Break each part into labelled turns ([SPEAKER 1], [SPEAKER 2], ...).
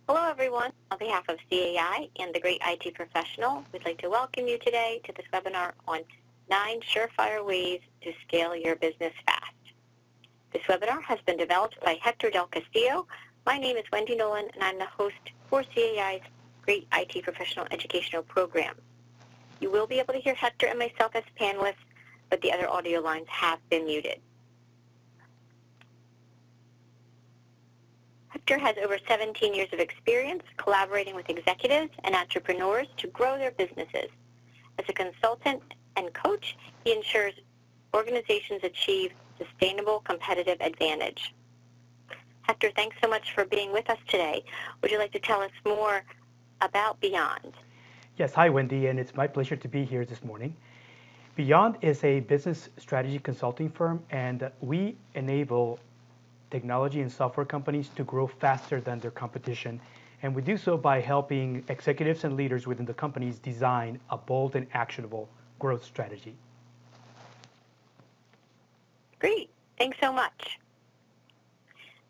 [SPEAKER 1] Hello, everyone. On behalf of CAI and the Great IT Professional, we'd like to welcome you today to this webinar on 9 surefire ways to scale your business fast. This webinar has been developed by Hector Del Castillo. My name is Wendy Nolan, and I'm the host for CAI's Great IT Professional Educational Program. You will be able to hear Hector and myself as panelists, but the other audio lines have been muted. Hector has over 17 years of experience collaborating with executives and entrepreneurs to grow their businesses. As a consultant and coach, he ensures organizations achieve sustainable competitive advantage. Hector, thanks so much for being with us today. Would you like to tell us more about Beyond?
[SPEAKER 2] Yes, hi Wendy, and it's my pleasure to be here this morning. Beyond is a business strategy consulting firm, and we enable technology and software companies to grow faster than their competition. And we do so by helping executives and leaders within the companies design a bold and actionable growth strategy.
[SPEAKER 1] Great. Thanks so much.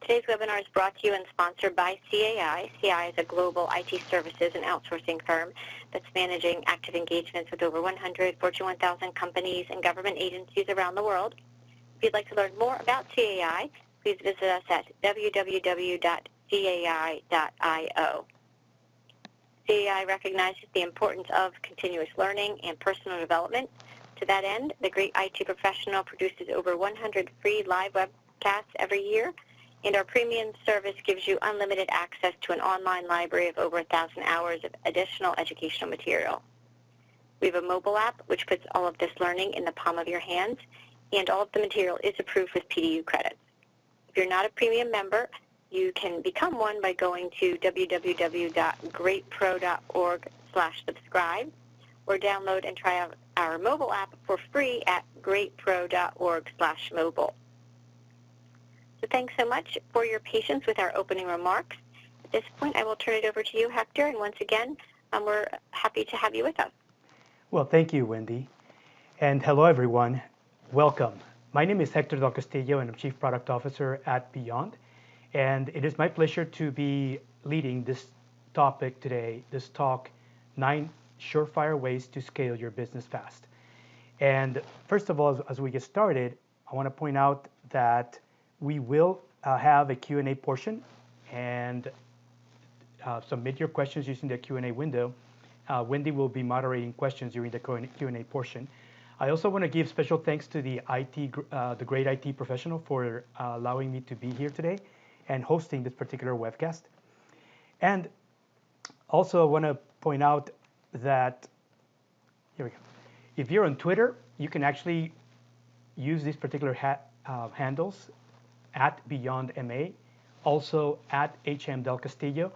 [SPEAKER 1] Today's webinar is brought to you and sponsored by CAI. CAI is a global IT services and outsourcing firm that's managing active engagements with over 100 Fortune 1000 companies and government agencies around the world. If you'd like to learn more about CAI, please visit us at www.cai.io. CAI recognizes the importance of continuous learning and personal development. To that end, the Great IT Professional produces over 100 free live webcasts every year, and our premium service gives you unlimited access to an online library of over 1,000 hours of additional educational material. We have a mobile app which puts all of this learning in the palm of your hands, and all of the material is approved with PDU credits. If you're not a premium member, you can become one by going to www.greatpro.org/subscribe or download and try out our mobile app for free at greatpro.org/mobile. So thanks so much for your patience with our opening remarks. At this point, I will turn it over to you, Hector, and once again, we're happy to have you with us.
[SPEAKER 2] Well, thank you, Wendy. And hello, everyone. Welcome. My name is Hector Del Castillo, and I'm Chief Product Officer at Beyond. And it is my pleasure to be leading this topic today, this talk, 9 surefire ways to scale your business fast. And first of all, as we get started, I want to point out that we will have a Q&A portion, and submit your questions using the Q&A window. Wendy will be moderating questions during the Q&A portion. I also want to give special thanks to the Great IT Professional for allowing me to be here today and hosting this particular webcast. And also I want to point out that, here we go. If you're on Twitter, you can actually use these particular handles at BeyondMA, also at HM Del Castillo,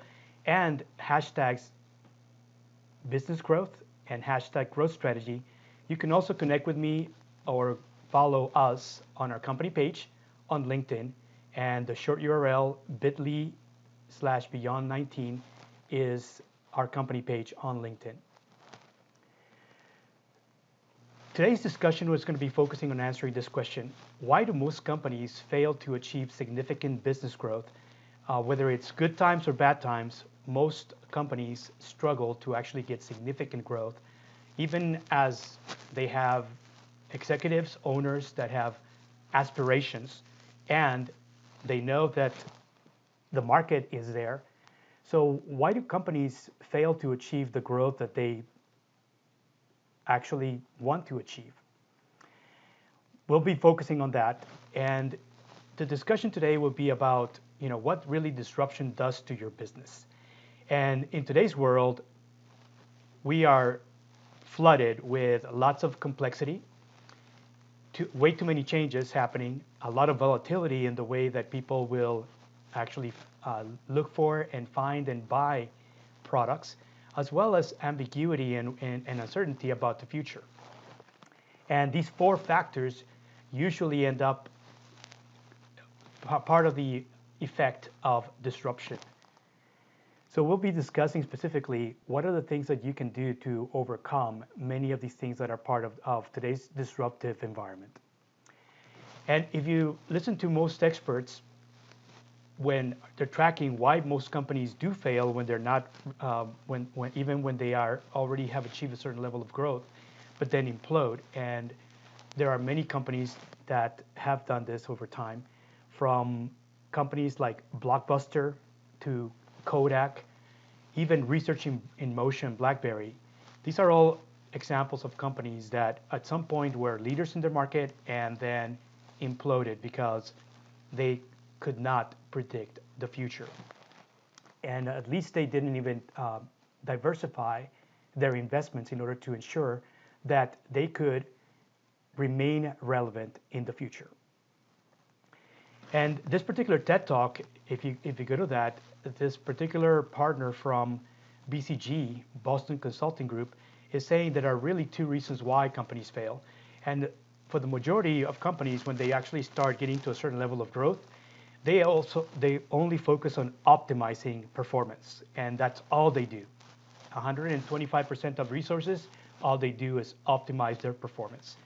[SPEAKER 2] and hashtags business growth and hashtag growth strategy. You can also connect with me or follow us on our company page on LinkedIn, and the short URL bit.ly/beyond19 is our company page on LinkedIn. Today's discussion was going to be focusing on answering this question: why do most companies fail to achieve significant business growth? Whether it's good times or bad times, most companies struggle to actually get significant growth, even as they have executives, owners that have aspirations, and they know that the market is there. So why do companies fail to achieve the growth that they actually want to achieve? We'll be focusing on that, and the discussion today will be about what really disruption does to your business. And in today's world, we are flooded with lots of complexity, way too many changes happening, a lot of volatility in the way that people will actually look for and find and buy products, as well as ambiguity and uncertainty about the future. And these 4 factors usually end up part of the effect of disruption. So we'll be discussing specifically what are the things that you can do to overcome many of these things that are part of today's disruptive environment. And if you listen to most experts, when they're tracking why most companies do fail when they're not, even when they are already have achieved a certain level of growth, but then implode. And there are many companies that have done this over time, from companies like Blockbuster to Kodak, even Research in Motion, BlackBerry. These are all examples of companies that at some point were leaders in their market and then imploded because they could not predict the future. And at least they didn't even diversify their investments in order to ensure that they could remain relevant in the future. And this particular TED Talk, if you go to that, this particular partner from BCG, Boston Consulting Group, is saying there are really two reasons why companies fail. And for the majority of companies, when they actually start getting to a certain level of growth, they only focus on optimizing performance, and that's all they do. 125% of resources, all they do is optimize their performance.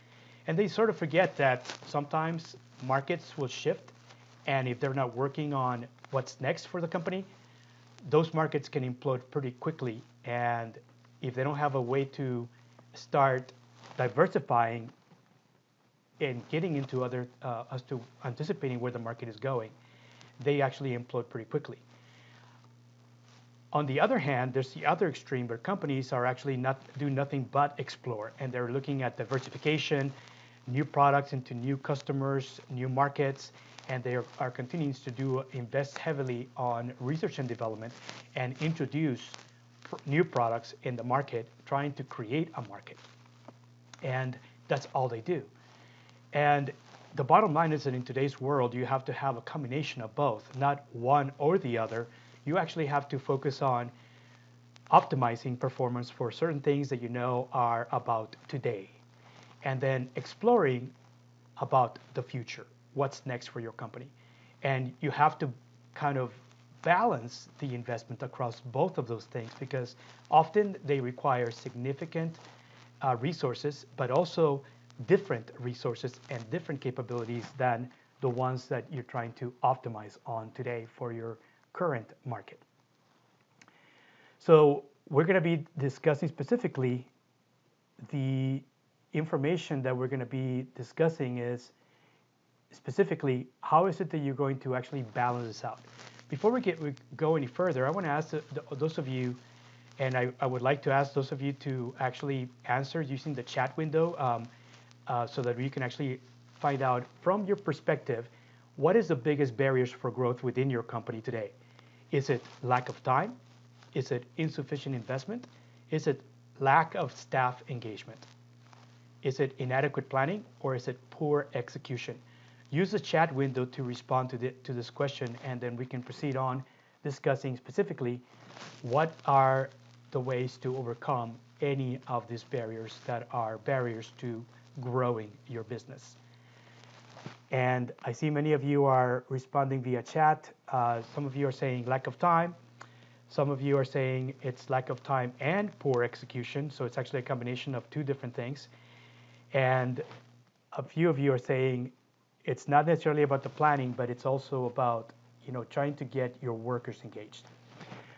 [SPEAKER 2] And they sort of forget that sometimes markets will shift, and if they're not working on what's next for the company, those markets can implode pretty quickly. And if they don't have a way to start diversifying and getting into other, as to anticipating where the market is going, they actually implode pretty quickly. On the other hand, there's the other extreme where companies are actually do nothing but explore, and they're looking at diversification, new products into new customers, new markets, and they are continuing to invest heavily on research and development and introduce new products in the market, trying to create a market. And that's all they do. And the bottom line is that in today's world, you have to have a combination of both, not one or the other. You actually have to focus on optimizing performance for certain things that you know are about today, and then exploring about the future, what's next for your company. And you have to kind of balance the investment across both of those things, because often they require significant resources, but also different resources and different capabilities than the ones that you're trying to optimize on today for your current market. So we're going to be discussing specifically the information that we're going to be discussing is specifically how is it that you're going to actually balance this out. Before we go any further, I want to ask those of you, and I would like to ask those of you to actually answer using the chat window so that we can actually find out from your perspective, what is the biggest barriers for growth within your company today? Is it lack of time? Is it insufficient investment? Is it lack of staff engagement? Is it inadequate planning, or is it poor execution? Use the chat window to respond to this question, and then we can proceed on discussing specifically what are the ways to overcome any of these barriers that are barriers to growing your business. And I see many of you are responding via chat. Some of you are saying lack of time. Some of you are saying it's lack of time and poor execution. So it's actually a combination of two different things. And a few of you are saying it's not necessarily about the planning, but it's also about, trying to get your workers engaged.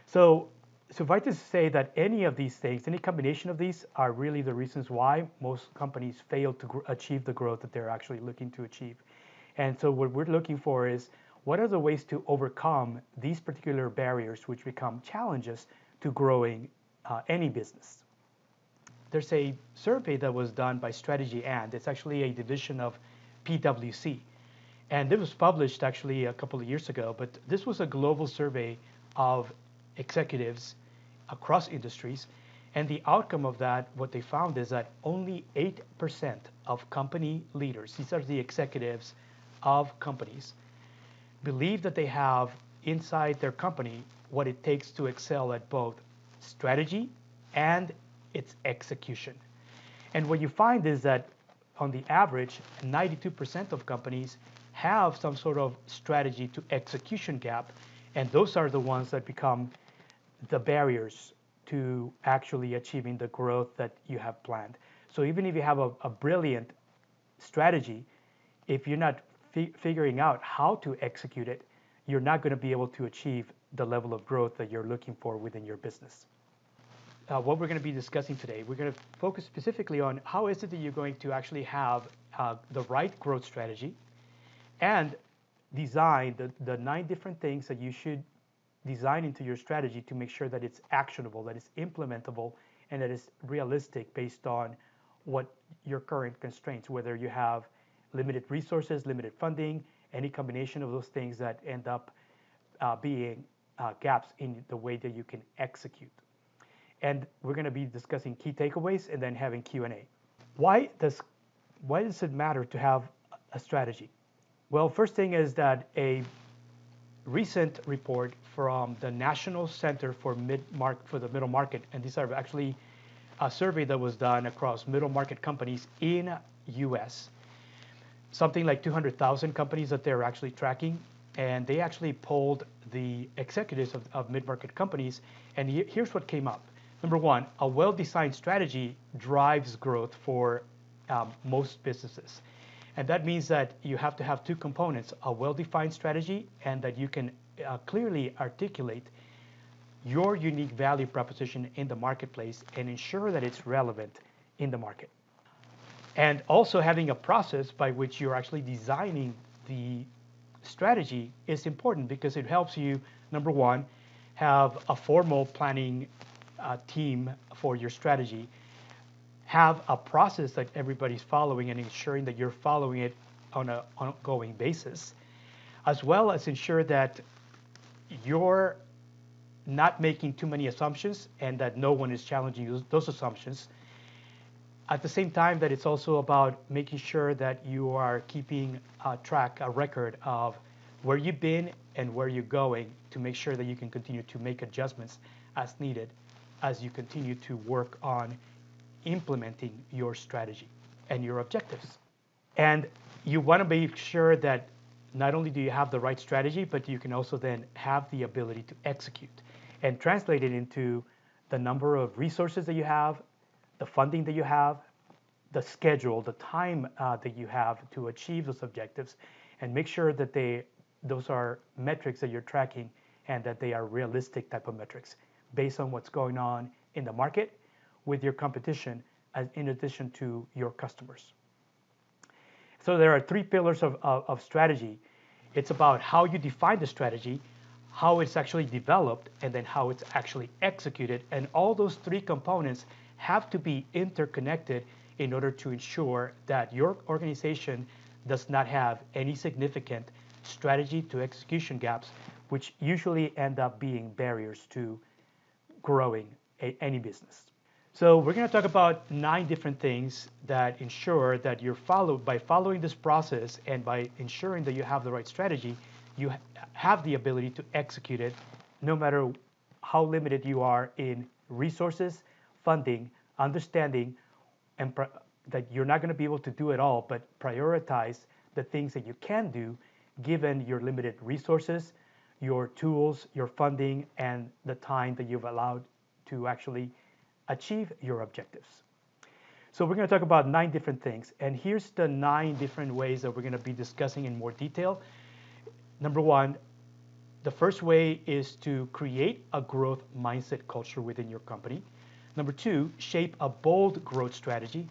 [SPEAKER 2] So suffice to say that any of these things, any combination of these, are really the reasons why most companies fail to achieve the growth that they're actually looking to achieve. And so what we're looking for is, what are the ways to overcome these particular barriers which become challenges to growing any business? There's a survey that was done by Strategy and it's actually a division of PwC. And it was published actually a couple of years ago, but this was a global survey of executives across industries. And the outcome of that, what they found is that only 8% of company leaders, these are the executives of companies, believe that they have inside their company what it takes to excel at both strategy and its execution. And what you find is that on the average, 92% of companies have some sort of strategy to execution gap, and those are the ones that become the barriers to actually achieving the growth that you have planned. So even if you have a brilliant strategy, if you're not figuring out how to execute it, you're not going to be able to achieve the level of growth that you're looking for within your business. What we're going to be discussing today, we're going to focus specifically on how is it that you're going to actually have the right growth strategy and design the 9 different things that you should design into your strategy to make sure that it's actionable, that it's implementable, and that it's realistic based on what your current constraints, whether you have limited resources, limited funding, any combination of those things that end up being gaps in the way that you can execute. And we're going to be discussing key takeaways and then having Q&A. Why does it matter to have a strategy? Well, first thing is that a recent report from the National Center for the Middle Market, and these are actually a survey that was done across middle market companies in US, something like 200,000 companies that they're actually tracking, and they actually polled the executives of mid-market companies, and here's what came up. Number 1, a well-designed strategy drives growth for most businesses. And that means that you have to have 2 components, a well-defined strategy and that you can clearly articulate your unique value proposition in the marketplace and ensure that it's relevant in the market. And also having a process by which you're actually designing the strategy is important because it helps you, number 1, have a formal planning team for your strategy, have a process that everybody's following and ensuring that you're following it on an ongoing basis, as well as ensure that you're not making too many assumptions and that no one is challenging those assumptions. At the same time, that it's also about making sure that you are keeping a record of where you've been and where you're going to make sure that you can continue to make adjustments as needed as you continue to work on implementing your strategy and your objectives. And you want to make sure that not only do you have the right strategy, but you can also then have the ability to execute and translate it into the number of resources that you have, the funding that you have, the schedule, the time that you have to achieve those objectives, and make sure that those are metrics that you're tracking and that they are realistic type of metrics based on what's going on in the market with your competition in addition to your customers. So there are 3 pillars of strategy. It's about how you define the strategy, how it's actually developed, and then how it's actually executed. And all those 3 components have to be interconnected in order to ensure that your organization does not have any significant strategy to execution gaps, which usually end up being barriers to growing any business. So we're going to talk about 9 different things that ensure that by following this process and by ensuring that you have the right strategy, you have the ability to execute it no matter how limited you are in resources, funding, understanding, and that you're not going to be able to do it all, but prioritize the things that you can do given your limited resources, your tools, your funding, and the time that you've allowed to actually achieve your objectives. So we're going to talk about 9 different things, and here's the 9 different ways that we're going to be discussing in more detail. Number 1, the first way is to create a growth mindset culture within your company. Number 2, shape a bold growth strategy.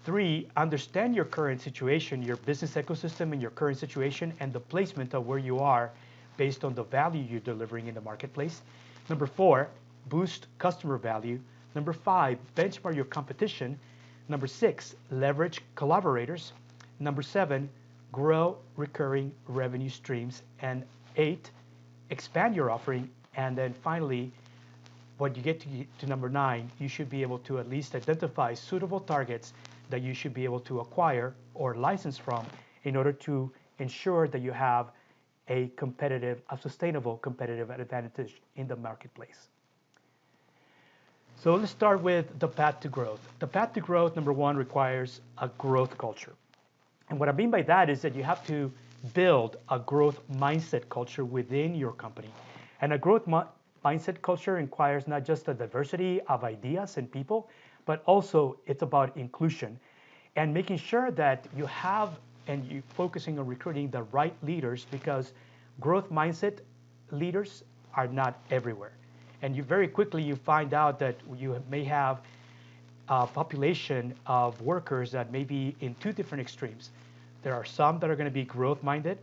[SPEAKER 2] 3, understand your current situation, your business ecosystem and your current situation and the placement of where you are based on the value you're delivering in the marketplace. Number 4, boost customer value. Number 5, benchmark your competition. Number 6, leverage collaborators. Number 7, grow recurring revenue streams. And 8, expand your offering. And then finally, when you get to number 9, you should be able to at least identify suitable targets that you should be able to acquire or license from in order to ensure that you have a sustainable competitive advantage in the marketplace. So let's start with the path to growth. The path to growth, number 1, requires a growth culture. And what I mean by that is that you have to build a growth mindset culture within your company. And a growth mindset culture requires not just a diversity of ideas and people, but also it's about inclusion and making sure that you have and you're focusing on recruiting the right leaders, because growth mindset leaders are not everywhere. And you very quickly you find out that you may have a population of workers that may be in two different extremes. There are some that are going to be growth minded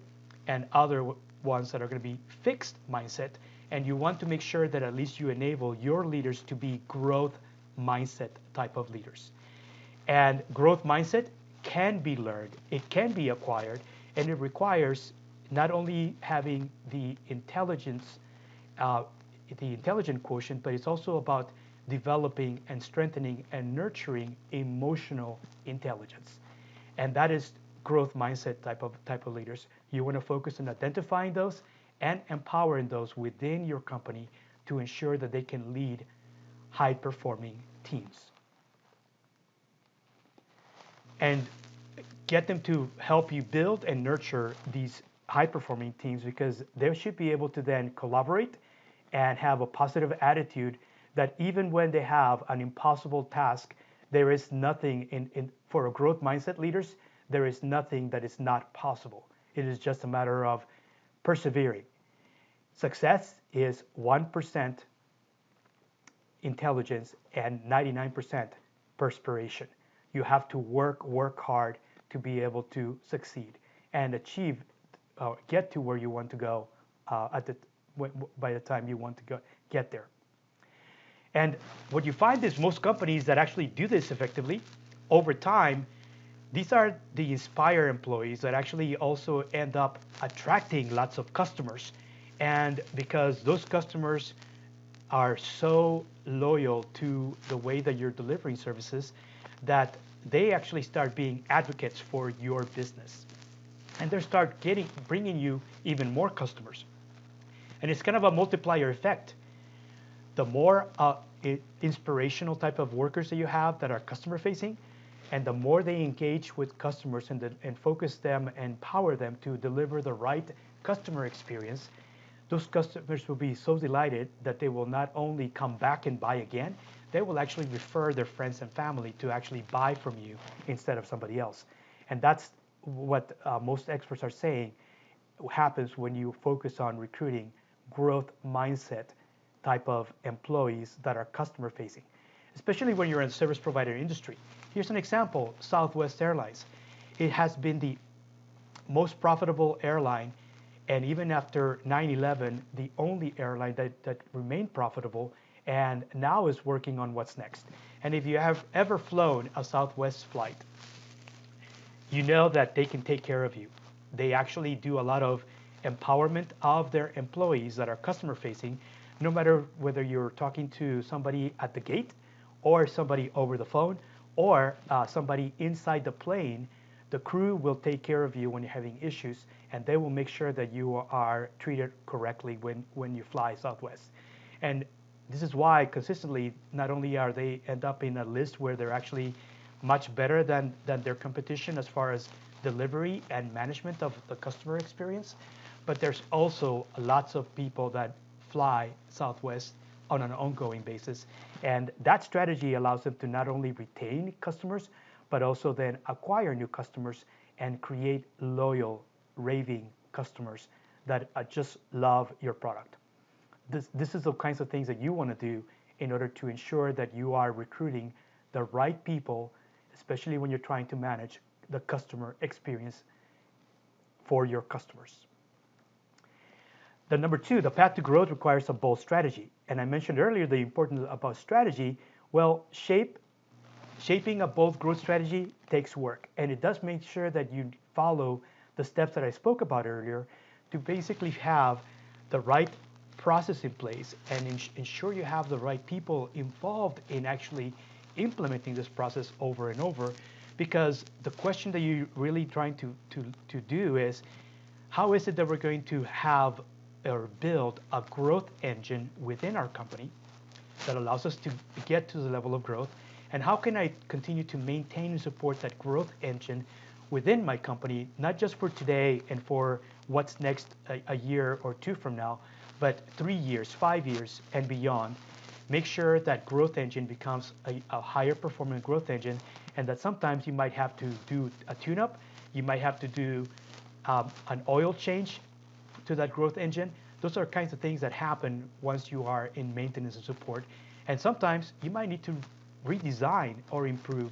[SPEAKER 2] and other ones that are going to be fixed mindset. And you want to make sure that at least you enable your leaders to be growth mindset type of leaders. And growth mindset can be learned, it can be acquired, and it requires not only having the intelligence, the intelligent quotient, but it's also about developing and strengthening and nurturing emotional intelligence. And that is growth mindset type of leaders. You want to focus on identifying those and empowering those within your company to ensure that they can lead high-performing teams. And get them to help you build and nurture these high-performing teams, because they should be able to then collaborate and have a positive attitude that even when they have an impossible task, there is nothing for a growth mindset leaders, there is nothing that is not possible. It is just a matter of persevering. Success is 1% intelligence and 99% perspiration. You have to work hard to be able to succeed and achieve, get to where you want to go by the time you want to get there. And what you find is most companies that actually do this effectively, over time, these are the inspire employees that actually also end up attracting lots of customers. And because those customers are so loyal to the way that you're delivering services, that they actually start being advocates for your business. And they start bringing you even more customers. And it's kind of a multiplier effect. The more inspirational type of workers that you have that are customer facing, and the more they engage with customers and focus them and empower them to deliver the right customer experience, those customers will be so delighted that they will not only come back and buy again, they will actually refer their friends and family to actually buy from you instead of somebody else. And that's what most experts are saying happens when you focus on recruiting growth mindset type of employees that are customer facing, especially when you're in the service provider industry. Here's an example, Southwest Airlines. It has been the most profitable airline, and even after 9/11, the only airline that remained profitable, and now is working on what's next. And if you have ever flown a Southwest flight, you know that they can take care of you. They actually do a lot of empowerment of their employees that are customer facing, no matter whether you're talking to somebody at the gate or somebody over the phone or somebody inside the plane. The crew will take care of you when you're having issues, and they will make sure that you are treated correctly when you fly Southwest. And this is why consistently, not only are they end up in a list where they're actually much better than their competition as far as delivery and management of the customer experience, but there's also lots of people that fly Southwest on an ongoing basis. And that strategy allows them to not only retain customers, but also then acquire new customers and create loyal, raving customers that just love your product. This is the kinds of things that you want to do in order to ensure that you are recruiting the right people, especially when you're trying to manage the customer experience for your customers. The number two, the path to growth requires a bold strategy. And I mentioned earlier the importance about strategy. Well, shaping a bold growth strategy takes work. And it does make sure that you follow the steps that I spoke about earlier to basically have the right process in place and ensure you have the right people involved in actually implementing this process over and over. Because the question that you're really trying to do is, how is it that we're going to have or build a growth engine within our company that allows us to get to the level of growth? And how can I continue to maintain and support that growth engine within my company, not just for today and for what's next a year or two from now, but 3 years, 5 years, and beyond? Make sure that growth engine becomes a higher performing growth engine, and that sometimes you might have to do a tune-up, you might have to do an oil change to that growth engine, those are kinds of things that happen once you are in maintenance and support. And sometimes you might need to redesign or improve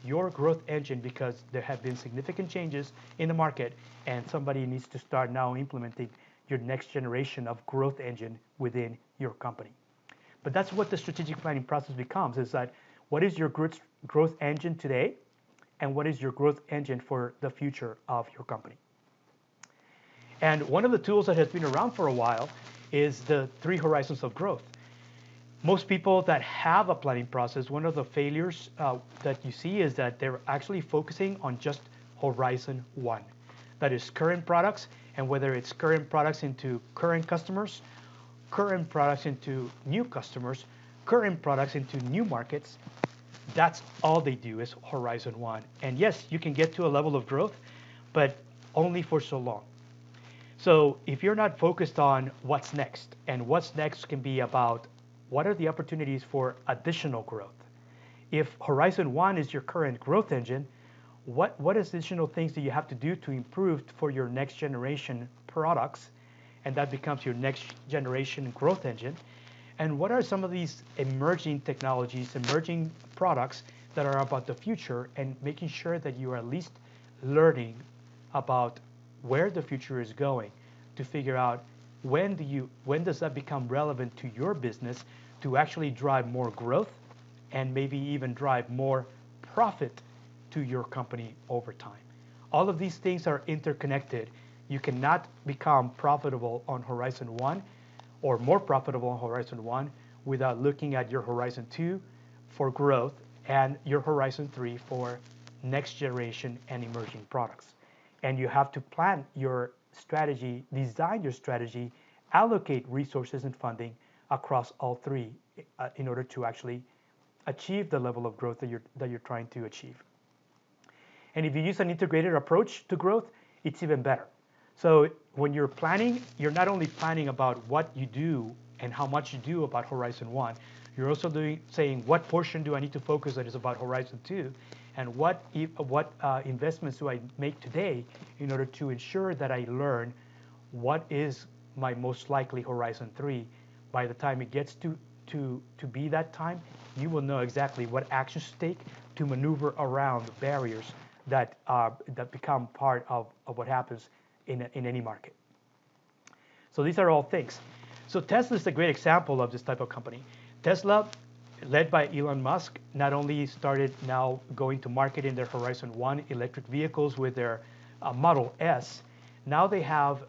[SPEAKER 2] your growth engine because there have been significant changes in the market and somebody needs to start now implementing your next generation of growth engine within your company. But that's what the strategic planning process becomes, is that what is your growth engine today and what is your growth engine for the future of your company? And one of the tools that has been around for a while is the 3 horizons of growth. Most people that have a planning process, one of the failures that you see is that they're actually focusing on just horizon 1. That is current products, and whether it's current products into current customers, current products into new customers, current products into new markets, that's all they do is horizon 1. And yes, you can get to a level of growth, but only for so long. So if you're not focused on what's next, and what's next can be about what are the opportunities for additional growth. If horizon 1 is your current growth engine, what additional things do you have to do to improve for your next generation products? And that becomes your next generation growth engine. And what are some of these emerging technologies, emerging products that are about the future, and making sure that you are at least learning about where the future is going to figure out when does that become relevant to your business to actually drive more growth and maybe even drive more profit to your company over time. All of these things are interconnected. You cannot become profitable on horizon 1 or more profitable on horizon 1 without looking at your horizon 2 for growth and your horizon 3 for next generation and emerging products. And you have to plan your strategy, design your strategy, allocate resources and funding across all 3 in order to actually achieve the level of growth that you're trying to achieve. And if you use an integrated approach to growth, it's even better. So when you're planning, you're not only planning about what you do and how much you do about horizon 1, you're also saying what portion do I need to focus that is about horizon 2, and what investments do I make today in order to ensure that I learn what is my most likely horizon 3. By the time it gets to be that time, you will know exactly what actions to take to maneuver around the barriers that become part of what happens in any market. So these are all things. So Tesla is a great example of this type of company. Tesla, led by Elon Musk, not only started now going to market in their Horizon 1 electric vehicles with their Model S, now they have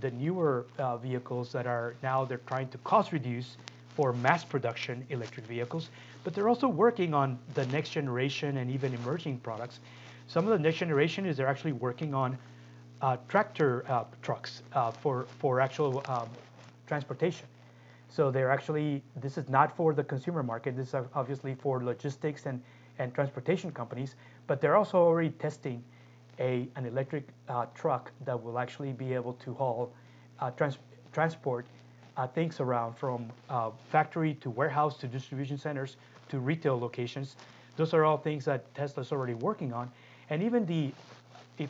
[SPEAKER 2] the newer vehicles that are now they're trying to cost reduce for mass production electric vehicles, but they're also working on the next generation and even emerging products. Some of the next generation is they're actually working on tractor trucks for actual transportation. So they're actually, this is not for the consumer market, this is obviously for logistics and transportation companies, but they're also already testing an electric truck that will actually be able to haul, transport things around from factory to warehouse to distribution centers to retail locations. Those are all things that Tesla's already working on. And even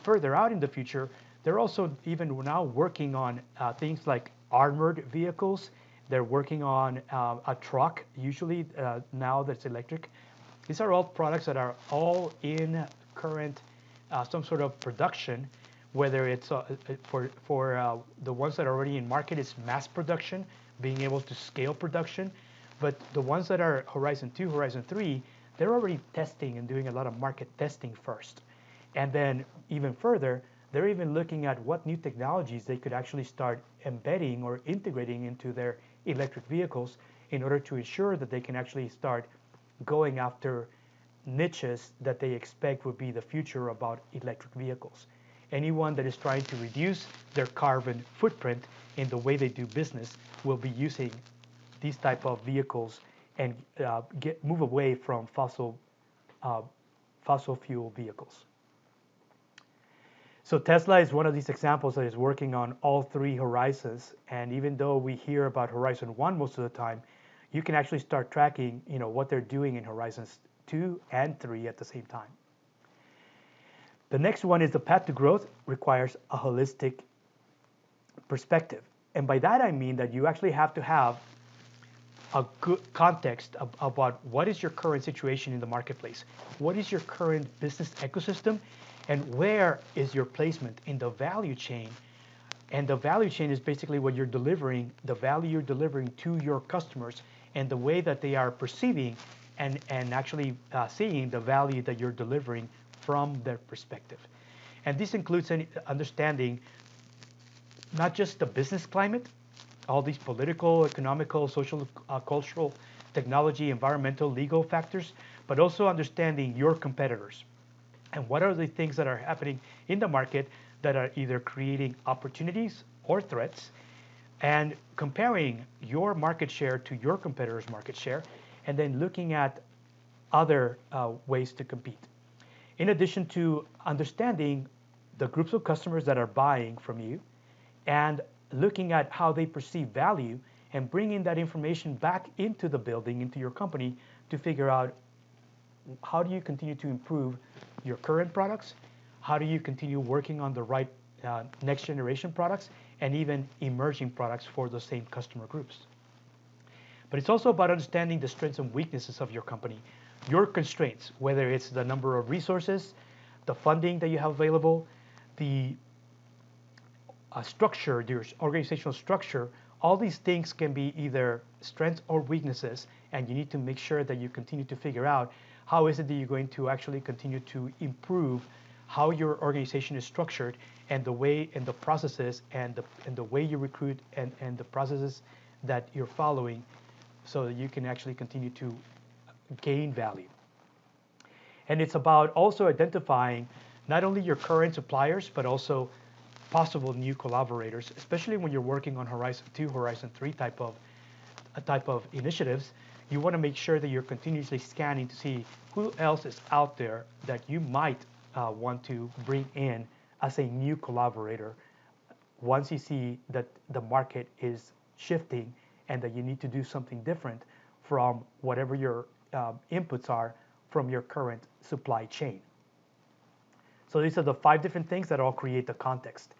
[SPEAKER 2] further out in the future, they're also even now working on things like armored vehicles. They're working on a truck, usually now that's electric. These are all products that are all in current some sort of production, whether it's for the ones that are already in market, it's mass production, being able to scale production. But the ones that are Horizon 2, Horizon 3, they're already testing and doing a lot of market testing first. And then even further, they're even looking at what new technologies they could actually start embedding or integrating into their electric vehicles in order to ensure that they can actually start going after niches that they expect would be the future about electric vehicles. Anyone that is trying to reduce their carbon footprint in the way they do business will be using these type of vehicles and move away from fossil fuel vehicles. So Tesla is one of these examples that is working on all 3 horizons. And even though we hear about Horizon 1 most of the time, you can actually start tracking, what they're doing in Horizons 2 and 3 at the same time. The next one is the path to growth requires a holistic perspective. And by that I mean that you actually have to have a good context about what is your current situation in the marketplace, what is your current business ecosystem, and where is your placement in the value chain. And the value chain is basically what you're delivering, the value you're delivering to your customers, and the way that they are perceiving and actually seeing the value that you're delivering from their perspective. And this includes understanding not just the business climate, all these political, economical, social, cultural, technology, environmental, legal factors, but also understanding your competitors and what are the things that are happening in the market that are either creating opportunities or threats, and comparing your market share to your competitors' market share, and then looking at other ways to compete. In addition to understanding the groups of customers that are buying from you and looking at how they perceive value and bringing that information back into the building, into your company, to figure out how do you continue to improve your current products, how do you continue working on the right next generation products, and even emerging products for the same customer groups. But it's also about understanding the strengths and weaknesses of your company, your constraints, whether it's the number of resources, the funding that you have available, the structure, your organizational structure. All these things can be either strengths or weaknesses, and you need to make sure that you continue to figure out how is it that you're going to actually continue to improve how your organization is structured, and the way and the processes and the way you recruit, and the processes that you're following, so that you can actually continue to gain value. And it's about also identifying not only your current suppliers, but also possible new collaborators, especially when you're working on Horizon 2, Horizon 3 type of initiatives. You want to make sure that you're continuously scanning to see who else is out there that you might want to bring in as a new collaborator once you see that the market is shifting and that you need to do something different from whatever your inputs are from your current supply chain. So these are the 5 different things that all create the context.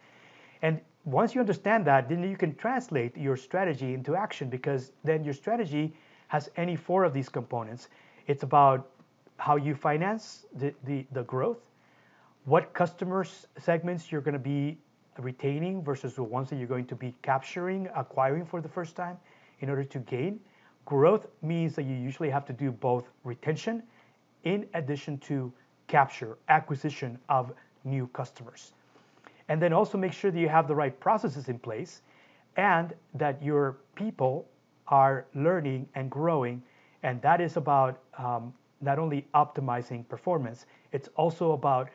[SPEAKER 2] And once you understand that, then you can translate your strategy into action, because then your strategy has any 4 of these components. It's about how you finance the growth, what customer segments you're going to be retaining versus the ones that you're going to be capturing, acquiring for the first time in order to gain. Growth means that you usually have to do both retention in addition to capture, acquisition of new customers. And then also make sure that you have the right processes in place and that your people are learning and growing. And that is about not only optimizing performance, it's also about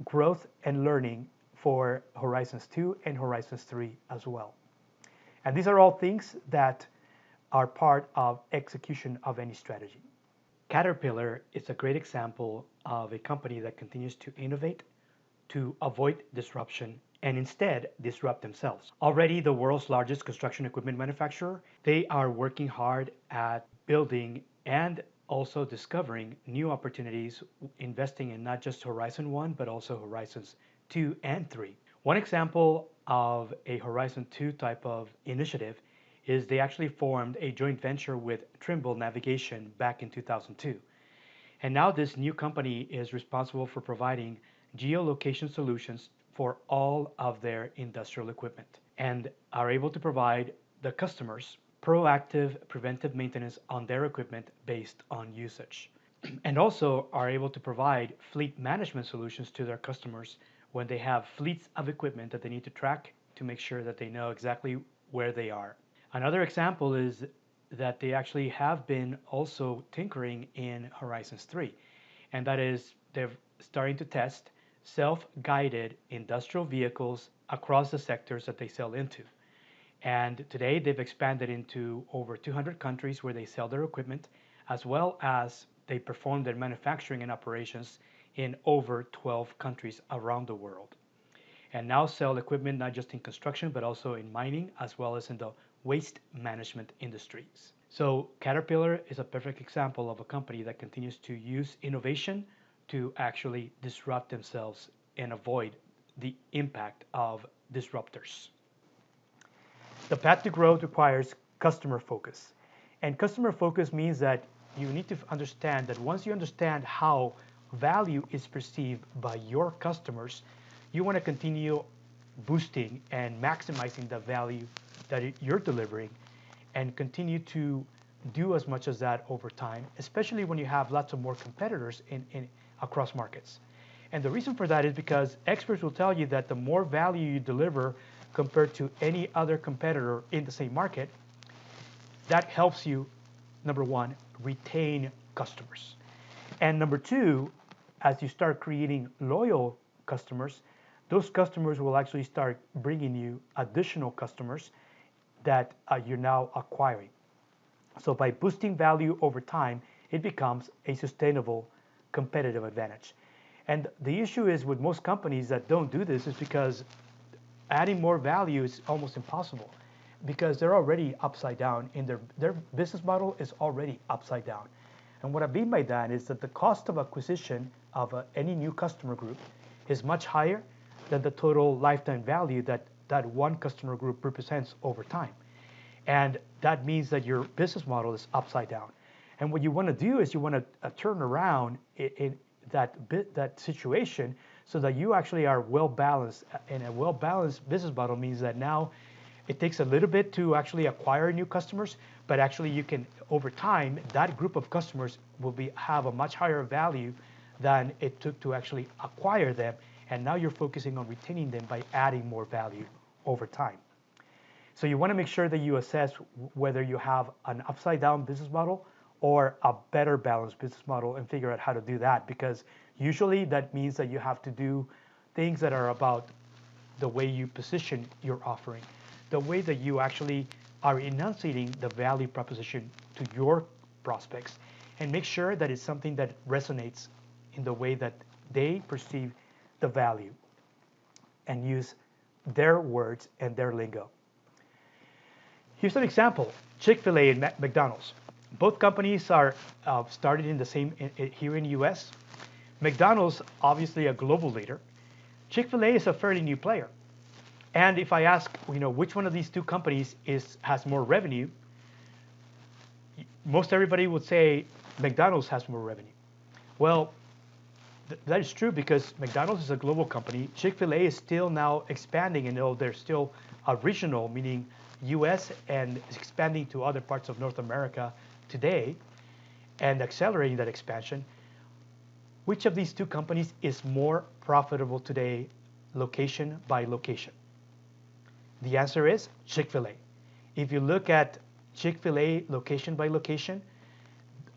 [SPEAKER 2] growth and learning for Horizons 2 and Horizons 3 as well. And these are all things that are part of execution of any strategy. Caterpillar is a great example of a company that continues to innovate, to avoid disruption, and instead disrupt themselves. Already the world's largest construction equipment manufacturer, they are working hard at building and also discovering new opportunities, investing in not just Horizon 1, but also Horizons 2 and 3. One example of a Horizon 2 type of initiative is they actually formed a joint venture with Trimble Navigation back in 2002. And now this new company is responsible for providing geolocation solutions for all of their industrial equipment, and are able to provide the customers proactive preventive maintenance on their equipment based on usage. And also are able to provide fleet management solutions to their customers when they have fleets of equipment that they need to track to make sure that they know exactly where they are. Another example is that they actually have been also tinkering in Horizons 3, and that is they're starting to test self-guided industrial vehicles across the sectors that they sell into. And today they've expanded into over 200 countries where they sell their equipment, as well as they perform their manufacturing and operations in over 12 countries around the world. And now sell equipment not just in construction, but also in mining, as well as in the waste management industries. So Caterpillar is a perfect example of a company that continues to use innovation to actually disrupt themselves and avoid the impact of disruptors. The path to growth requires customer focus. And customer focus means that you need to understand that once you understand how value is perceived by your customers, you want to continue boosting and maximizing the value that you're delivering and continue to do as much as that over time, especially when you have lots of more competitors across markets. And the reason for that is because experts will tell you that the more value you deliver compared to any other competitor in the same market, that helps you, number one, retain customers. And number two, as you start creating loyal customers, those customers will actually start bringing you additional customers that you're now acquiring. So by boosting value over time, it becomes a sustainable competitive advantage. And the issue is with most companies that don't do this is because adding more value is almost impossible because they're already upside down in their business model is already upside down. And what I mean by that is that the cost of acquisition of any new customer group is much higher than the total lifetime value that one customer group represents over time. And that means that your business model is upside down. And what you want to do is you want to turn around in that situation so that you actually are well balanced. And a well balanced business model means that now it takes a little bit to actually acquire new customers, but actually you can, over time, that group of customers will have a much higher value than it took to actually acquire them. And now you're focusing on retaining them by adding more value over time. So you want to make sure that you assess whether you have an upside down business model or a better balanced business model and figure out how to do that, because usually that means that you have to do things that are about the way you position your offering, the way that you actually are enunciating the value proposition to your prospects, and make sure that it's something that resonates in the way that they perceive the value and use their words and their lingo. Here's an example, Chick-fil-A and McDonald's. Both companies are started in the same here in the US. McDonald's, obviously a global leader. Chick-fil-A is a fairly new player. And if I ask, which one of these two companies has more revenue, most everybody would say McDonald's has more revenue. Well, that is true because McDonald's is a global company. Chick-fil-A is still now expanding, and they're still a regional, meaning US, and is expanding to other parts of North America today and accelerating that expansion. Which of these two companies is more profitable today, location by location? The answer is Chick-fil-A. If you look at Chick-fil-A location by location,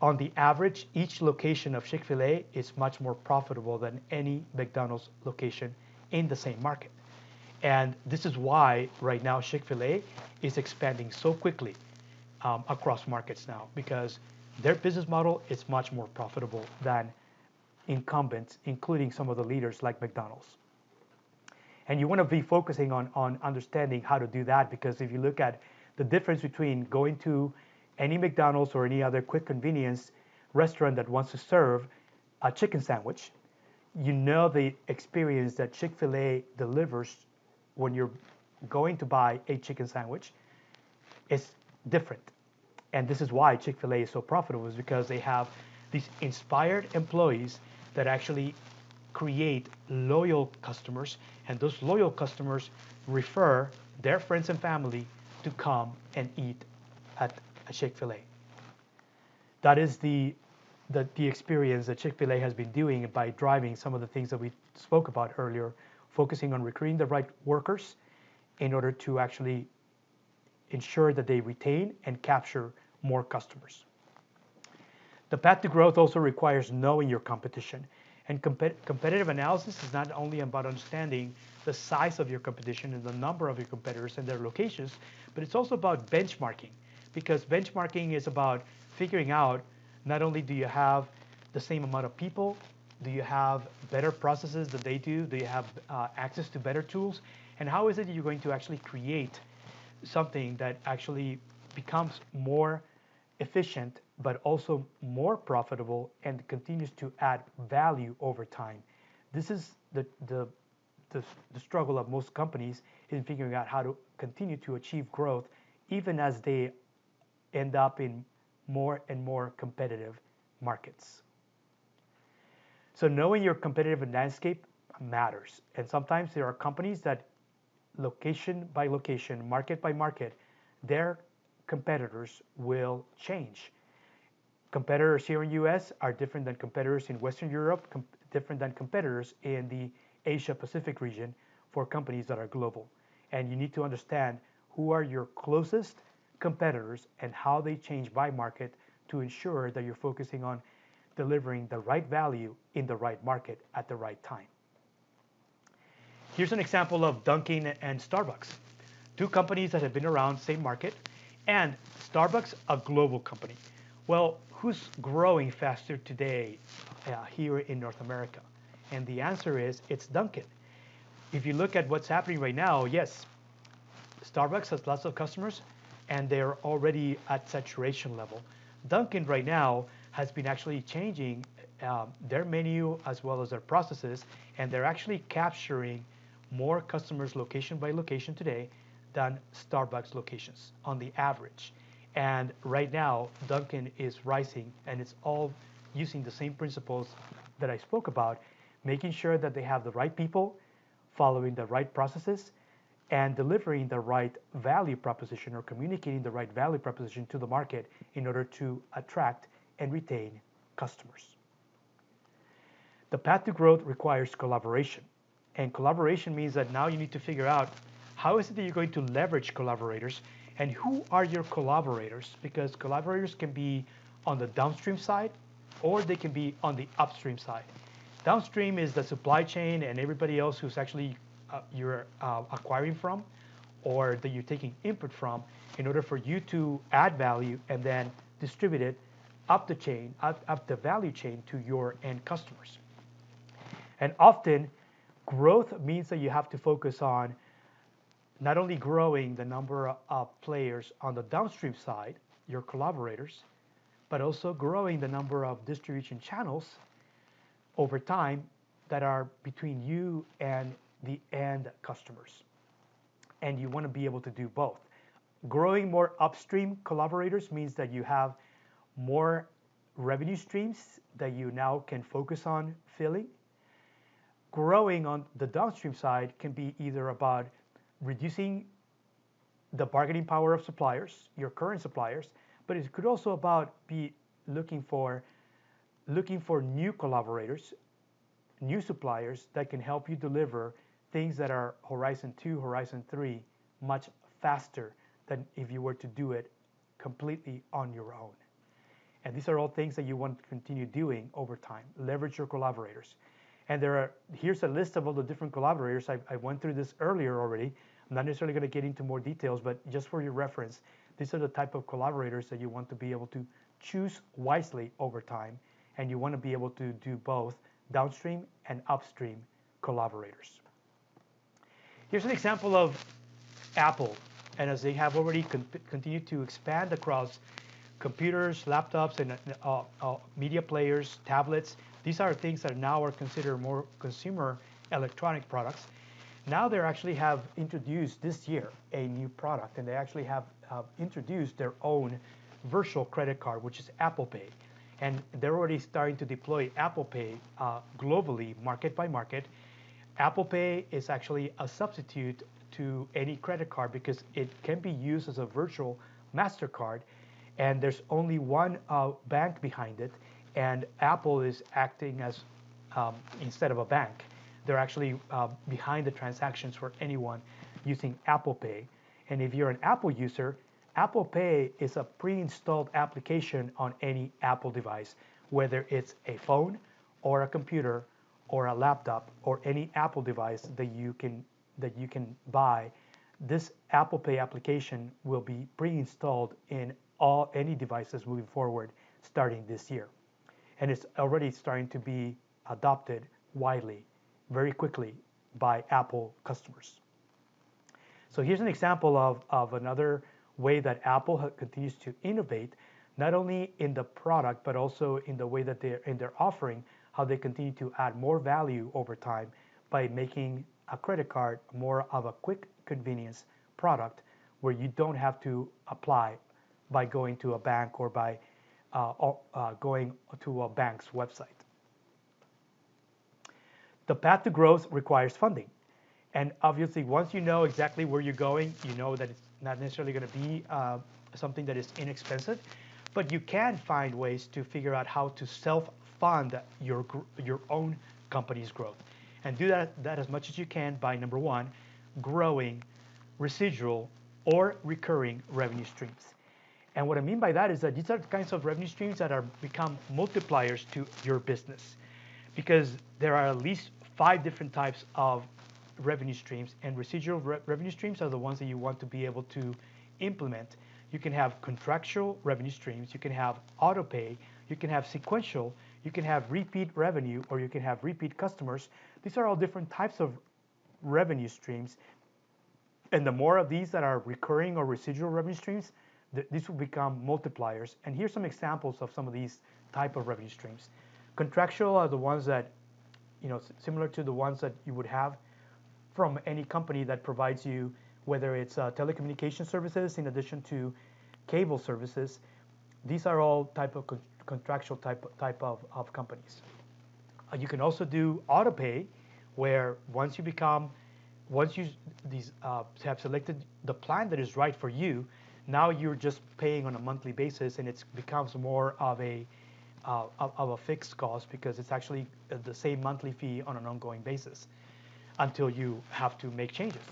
[SPEAKER 2] on the average, each location of Chick-fil-A is much more profitable than any McDonald's location in the same market. And this is why right now Chick-fil-A is expanding so quickly across markets now, because their business model is much more profitable than incumbents, including some of the leaders like McDonald's. And you want to be focusing on understanding how to do that, because if you look at the difference between going to any McDonald's or any other quick convenience restaurant that wants to serve a chicken sandwich, the experience that Chick-fil-A delivers when you're going to buy a chicken sandwich is different. And this is why Chick-fil-A is so profitable, is because they have these inspired employees that actually create loyal customers, and those loyal customers refer their friends and family to come and eat at a Chick-fil-A. That is the experience that Chick-fil-A has been doing by driving some of the things that we spoke about earlier, focusing on recruiting the right workers in order to actually ensure that they retain and capture more customers. The path to growth also requires knowing your competition. And competitive analysis is not only about understanding the size of your competition and the number of your competitors and their locations, but it's also about benchmarking, because benchmarking is about figuring out not only do you have the same amount of people, do you have better processes than they do you have access to better tools, and how is it that you're going to actually create something that actually becomes more efficient but also more profitable and continues to add value over time. This is the the struggle of most companies in figuring out how to continue to achieve growth, even as they end up in more and more competitive markets. So knowing your competitive landscape matters. And sometimes there are companies that location by location, market by market, their competitors will change. Competitors here in US are different than competitors in Western Europe, different than competitors in the Asia Pacific region for companies that are global. And you need to understand who are your closest competitors and how they change by market to ensure that you're focusing on delivering the right value in the right market at the right time. Here's an example of Dunkin' and Starbucks, two companies that have been around, same market, and Starbucks, a global company. Well, who's growing faster today here in North America? And the answer is it's Dunkin'. If you look at what's happening right now, yes, Starbucks has lots of customers and they're already at saturation level. Dunkin' right now has been actually changing their menu as well as their processes, and they're actually capturing more customers location by location today than Starbucks locations on the average. And right now, Dunkin' is rising, and it's all using the same principles that I spoke about, making sure that they have the right people, following the right processes, and delivering the right value proposition or communicating the right value proposition to the market in order to attract and retain customers. The path to growth requires collaboration. And collaboration means that now you need to figure out how is it that you're going to leverage collaborators and who are your collaborators, because collaborators can be on the downstream side or they can be on the upstream side. Downstream is the supply chain and everybody else who's actually you're acquiring from or that you're taking input from in order for you to add value and then distribute it up the chain, up the value chain to your end customers. And often, growth means that you have to focus on not only growing the number of players on the downstream side, your collaborators, but also growing the number of distribution channels over time that are between you and the end customers. And you want to be able to do both. Growing more upstream collaborators means that you have more revenue streams that you now can focus on filling. Growing on the downstream side can be either about reducing the bargaining power of suppliers, your current suppliers, but it could also about be looking for new collaborators, new suppliers that can help you deliver things that are Horizon 2, Horizon 3 much faster than if you were to do it completely on your own. And these are all things that you want to continue doing over time. Leverage your collaborators. And here's a list of all the different collaborators. I went through this earlier already. I'm not necessarily going to get into more details, but just for your reference, these are the type of collaborators that you want to be able to choose wisely over time. And you want to be able to do both downstream and upstream collaborators. Here's an example of Apple. And as they have already continued to expand across computers, laptops, and media players, tablets, these are things that now are considered more consumer electronic products. Now they actually have introduced this year a new product, and they actually have introduced their own virtual credit card, which is Apple Pay. And they're already starting to deploy Apple Pay globally, market by market. Apple Pay is actually a substitute to any credit card because it can be used as a virtual MasterCard, and there's only one bank behind it, and Apple is acting as, instead of a bank, they're actually behind the transactions for anyone using Apple Pay. And if you're an Apple user, Apple Pay is a pre-installed application on any Apple device, whether it's a phone or a computer or a laptop or any Apple device that you can buy. This Apple Pay application will be pre-installed in any devices moving forward starting this year. And it's already starting to be adopted widely, very quickly by Apple customers. So here's an example of another way that Apple continues to innovate, not only in the product, but also in the way that they're offering, how they continue to add more value over time by making a credit card more of a quick convenience product where you don't have to apply by going to a bank or by going to a bank's website. The path to growth requires funding. And obviously, once you know exactly where you're going, you know that it's not necessarily going to be something that is inexpensive, but you can find ways to figure out how to self-fund your own company's growth. And do that as much as you can by, number one, growing residual or recurring revenue streams. And what I mean by that is that these are the kinds of revenue streams that are become multipliers to your business, because there are at least 5 different types of revenue streams, and residual revenue streams are the ones that you want to be able to implement. You can have contractual revenue streams, you can have auto pay, you can have sequential, you can have repeat revenue, or you can have repeat customers. These are all different types of revenue streams. And the more of these that are recurring or residual revenue streams, these will become multipliers. And here's some examples of some of these type of revenue streams. Contractual are the ones that, similar to the ones that you would have from any company that provides you, whether it's telecommunication services in addition to cable services. These are all type of contractual type of companies. You can also do auto pay, where once you have selected the plan that is right for you, now you're just paying on a monthly basis, and it becomes more of a fixed cost, because it's actually the same monthly fee on an ongoing basis until you have to make changes.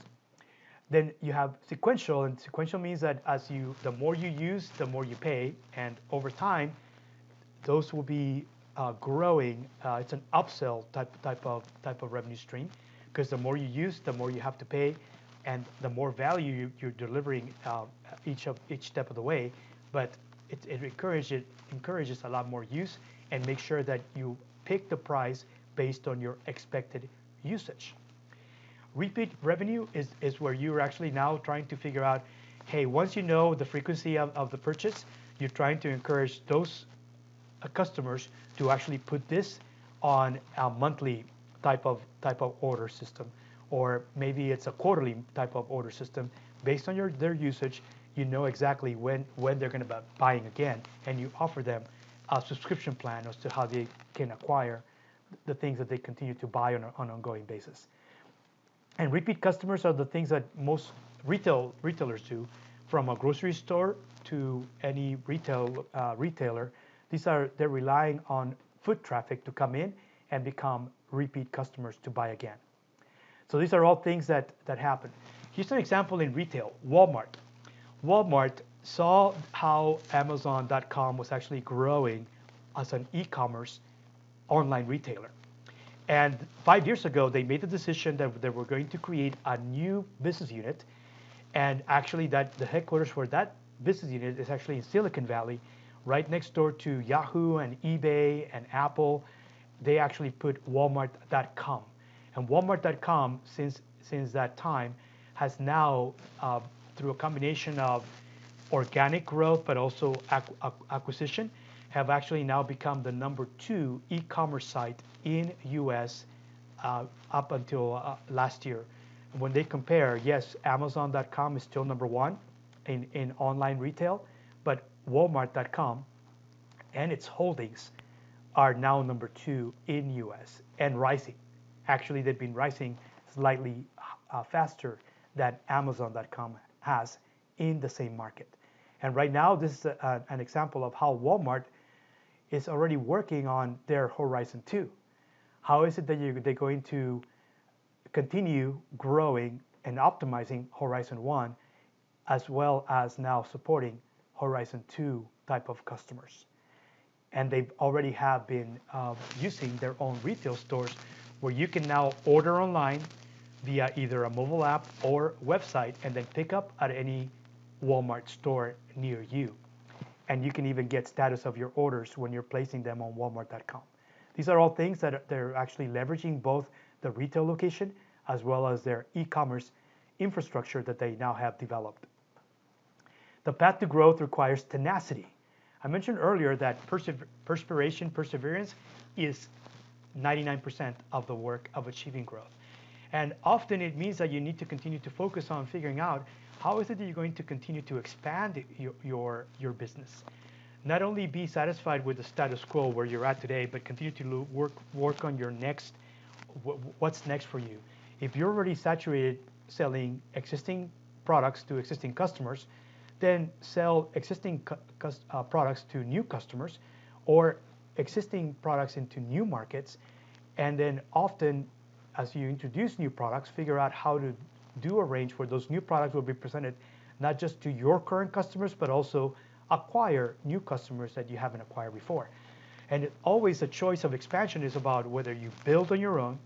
[SPEAKER 2] Then you have sequential, and sequential means that the more you use, the more you pay, and over time, those will be growing. It's an upsell type of revenue stream, because the more you use, the more you have to pay, and the more value you're delivering each step of the way. But it encourages a lot more use, and make sure that you pick the price based on your expected usage. Repeat revenue is where you're actually now trying to figure out, hey, once you know the frequency of the purchase, you're trying to encourage those customers to actually put this on a monthly type of order system, or maybe it's a quarterly type of order system. Based on their usage, you know exactly when they're going to be buying again, and you offer them a subscription plan as to how they can acquire the things that they continue to buy on an ongoing basis. And repeat customers are the things that most retailers do, from a grocery store to any retailer. They're relying on foot traffic to come in and become repeat customers to buy again. So these are all things that happen. Here's an example in retail. Walmart. Walmart saw how Amazon.com was actually growing as an e-commerce online retailer. And 5 years ago, they made the decision that they were going to create a new business unit. And actually, the headquarters for that business unit is actually in Silicon Valley, right next door to Yahoo and eBay and Apple. They actually put Walmart.com. And Walmart.com, since that time, has now, through a combination of organic growth but also acquisition, have actually now become the #2 e-commerce site in US up until last year. When they compare, yes, Amazon.com is still #1 in online retail, but Walmart.com and its holdings are now #2 in US and rising. Actually, they've been rising slightly faster than Amazon.com has in the same market. And right now, this is an example of how Walmart is already working on their Horizon 2. How is it that they're going to continue growing and optimizing Horizon 1, as well as now supporting Horizon 2 type of customers? And they already have been using their own retail stores, where you can now order online via either a mobile app or website, and then pick up at any Walmart store near you. And you can even get status of your orders when you're placing them on Walmart.com. These are all things that they're actually leveraging both the retail location as well as their e-commerce infrastructure that they now have developed. The path to growth requires tenacity. I mentioned earlier that perseverance is 99% of the work of achieving growth. And often it means that you need to continue to focus on figuring out how is it that you're going to continue to expand your business. Not only be satisfied with the status quo where you're at today, but continue to work on your next, what's next for you. If you're already saturated selling existing products to existing customers, then sell existing products to new customers, or existing products into new markets. And then often, as you introduce new products, figure out how to do a range where those new products will be presented not just to your current customers, but also acquire new customers that you haven't acquired before. And always the choice of expansion is about whether you build on your own,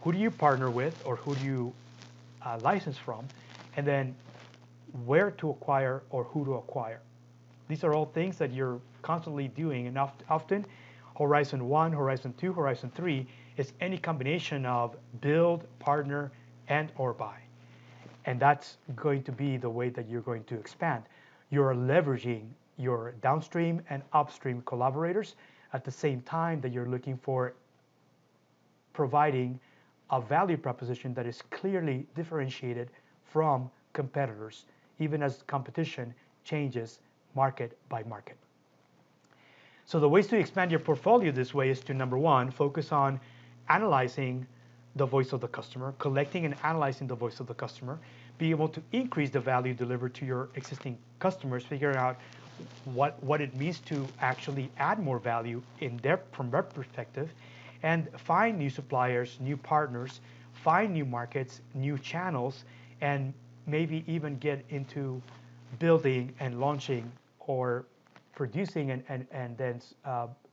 [SPEAKER 2] who do you partner with, or who do you license from, and then where to acquire or who to acquire. These are all things that you're constantly doing, and often Horizon 1, Horizon 2, Horizon 3 is any combination of build, partner, and or buy. And that's going to be the way that you're going to expand. You're leveraging your downstream and upstream collaborators at the same time that you're looking for providing a value proposition that is clearly differentiated from competitors, even as competition changes market by market. So the ways to expand your portfolio this way is to, number one, focus on analyzing the voice of the customer, collecting and analyzing the voice of the customer, be able to increase the value delivered to your existing customers, figuring out what it means to actually add more value from their perspective, and find new suppliers, new partners, find new markets, new channels, and maybe even get into building and launching or producing and then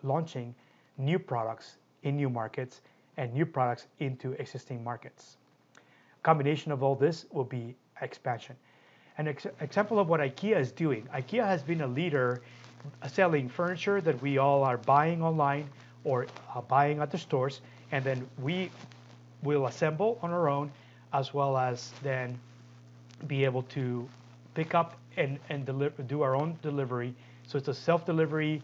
[SPEAKER 2] launching new products in new markets and new products into existing markets. Combination of all this will be expansion. An example of what IKEA is doing. IKEA has been a leader selling furniture that we all are buying online or buying at the stores, and then we will assemble on our own, as well as then be able to pick up and do our own delivery. So it's a self-delivery,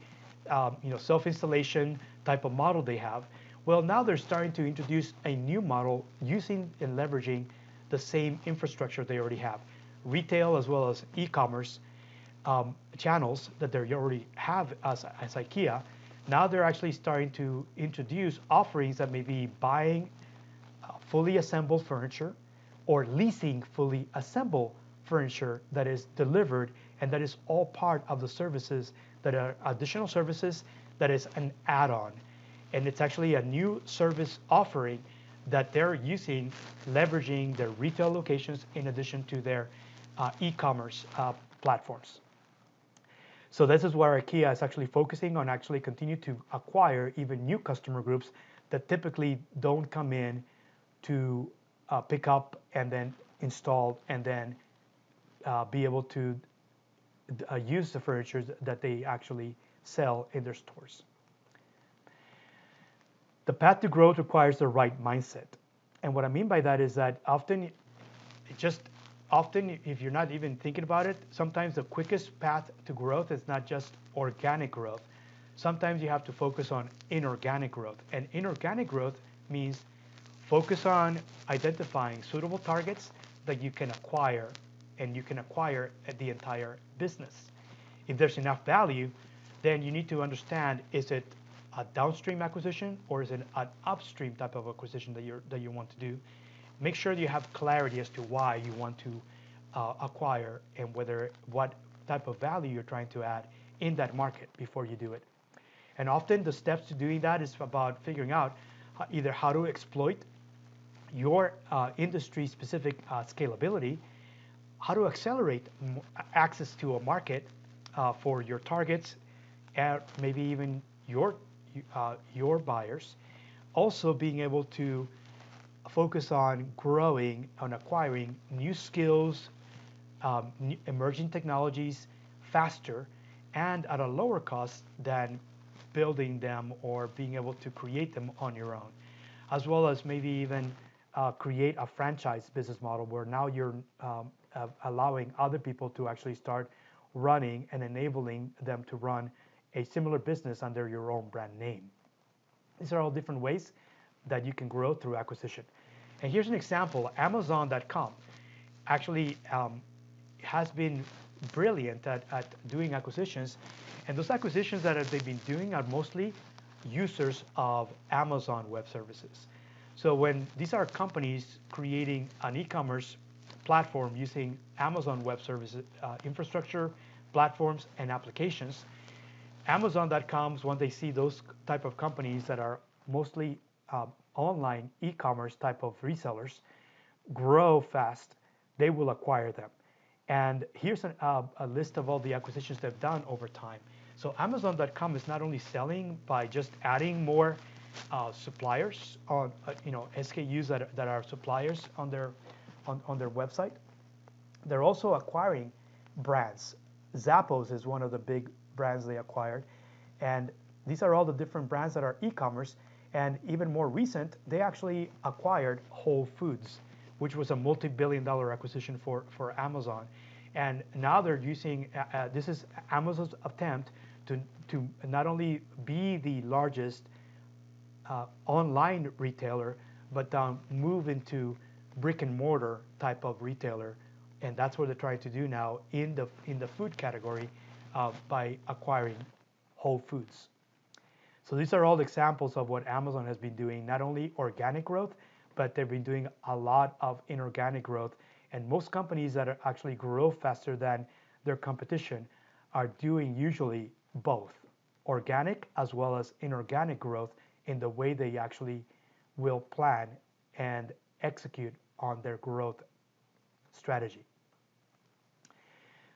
[SPEAKER 2] self-installation type of model they have. Well, now they're starting to introduce a new model using and leveraging the same infrastructure they already have. Retail as well as e-commerce channels that they already have as IKEA. Now they're actually starting to introduce offerings that may be buying fully assembled furniture or leasing fully assembled furniture that is delivered, and that is all part of the services that are additional services that is an add-on. And it's actually a new service offering that they're using, leveraging their retail locations in addition to their e-commerce platforms. So this is where IKEA is actually focusing on actually continue to acquire even new customer groups that typically don't come in to pick up and then install and then be able to use the furniture that they actually sell in their stores. The path to growth requires the right mindset. And what I mean by that is that often, if you're not even thinking about it, sometimes the quickest path to growth is not just organic growth. Sometimes you have to focus on inorganic growth. And inorganic growth means focus on identifying suitable targets that you can acquire, and you can acquire the entire business. If there's enough value, then you need to understand, is it a downstream acquisition or is it an upstream type of acquisition that you want to do? Make sure you have clarity as to why you want to acquire and what type of value you're trying to add in that market before you do it. And often the steps to doing that is about figuring out either how to exploit your industry-specific scalability, how to accelerate access to a market for your targets, and maybe even your buyers. Also being able to focus on growing, on acquiring new skills, emerging technologies faster and at a lower cost than building them or being able to create them on your own, as well as maybe even create a franchise business model where now you're allowing other people to actually start running and enabling them to run a similar business under your own brand name. These are all different ways that you can grow through acquisition. And here's an example. Amazon.com actually has been brilliant at doing acquisitions. And those acquisitions that they've been doing are mostly users of Amazon Web Services. So when these are companies creating an e-commerce platform using Amazon Web Services infrastructure, platforms, and applications, Amazon.coms, when they see those type of companies that are mostly online e-commerce type of resellers grow fast, they will acquire them. And here's a list of all the acquisitions they've done over time. So Amazon.com is not only selling by just adding more suppliers on SKUs that are suppliers on their website. They're also acquiring brands. Zappos is one of the big brands they acquired, and these are all the different brands that are e-commerce. And even more recent, they actually acquired Whole Foods, which was a multi-billion-dollar acquisition for Amazon. And now they're using this is Amazon's attempt to not only be the largest online retailer, but move into brick and mortar type of retailer, and that's what they're trying to do now in the food category by acquiring Whole Foods. So these are all examples of what Amazon has been doing, not only organic growth, but they've been doing a lot of inorganic growth. And most companies that actually grow faster than their competition are doing usually both organic as well as inorganic growth in the way they actually will plan and execute on their growth strategy.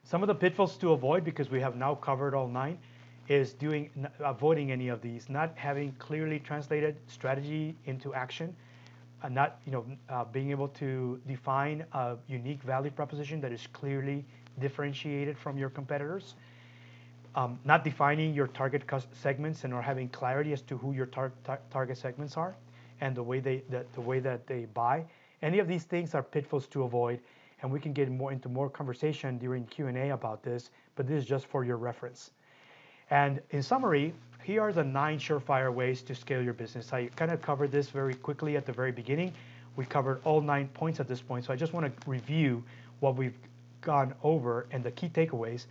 [SPEAKER 2] Some of the pitfalls to avoid, because we have now covered all 9, is avoiding any of these, not having clearly translated strategy into action, not being able to define a unique value proposition that is clearly differentiated from your competitors, not defining your target segments and or having clarity as to who your target segments are and the way that they buy. Any of these things are pitfalls to avoid, and we can get into more conversation during Q&A about this, but this is just for your reference. And in summary, here are the 9 surefire ways to scale your business. I kind of covered this very quickly at the very beginning. We covered all 9 points at this point, so I just want to review what we've gone over and the key takeaways.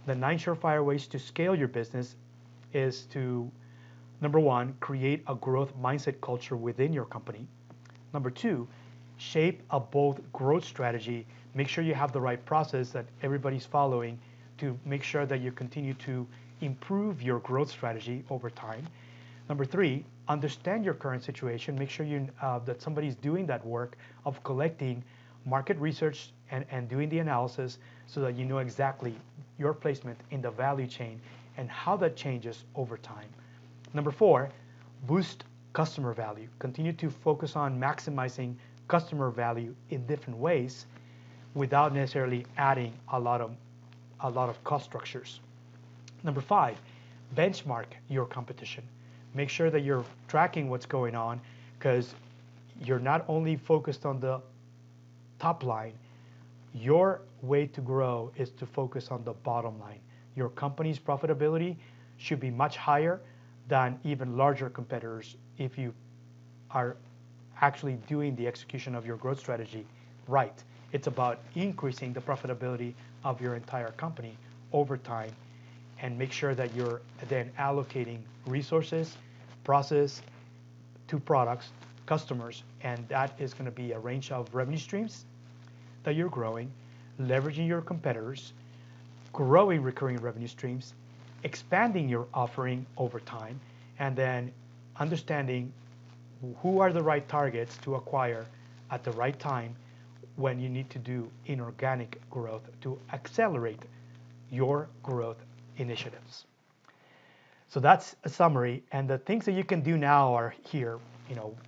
[SPEAKER 2] The 9 surefire ways to scale your business is to, number 1, create a growth mindset culture within your company. Number 2, shape a bold growth strategy. Make sure you have the right process that everybody's following to make sure that you continue to improve your growth strategy over time. Number 3, understand your current situation. Make sure that somebody's doing that work of collecting market research and doing the analysis so that you know exactly your placement in the value chain and how that changes over time. Number 4, boost customer value. Continue to focus on maximizing customer value in different ways without necessarily adding a lot of cost structures. Number 5, benchmark your competition. Make sure that you're tracking what's going on, because you're not only focused on the top line. Your way to grow is to focus on the bottom line. Your company's profitability should be much higher than even larger competitors if you are actually doing the execution of your growth strategy right. It's about increasing the profitability of your entire company over time, and make sure that you're then allocating resources, process to products, customers, and that is going to be a range of revenue streams that you're growing, leveraging your competitors, growing recurring revenue streams, expanding your offering over time, and then understanding who are the right targets to acquire at the right time when you need to do inorganic growth to accelerate your growth initiatives. So that's a summary, and the things that you can do now are here.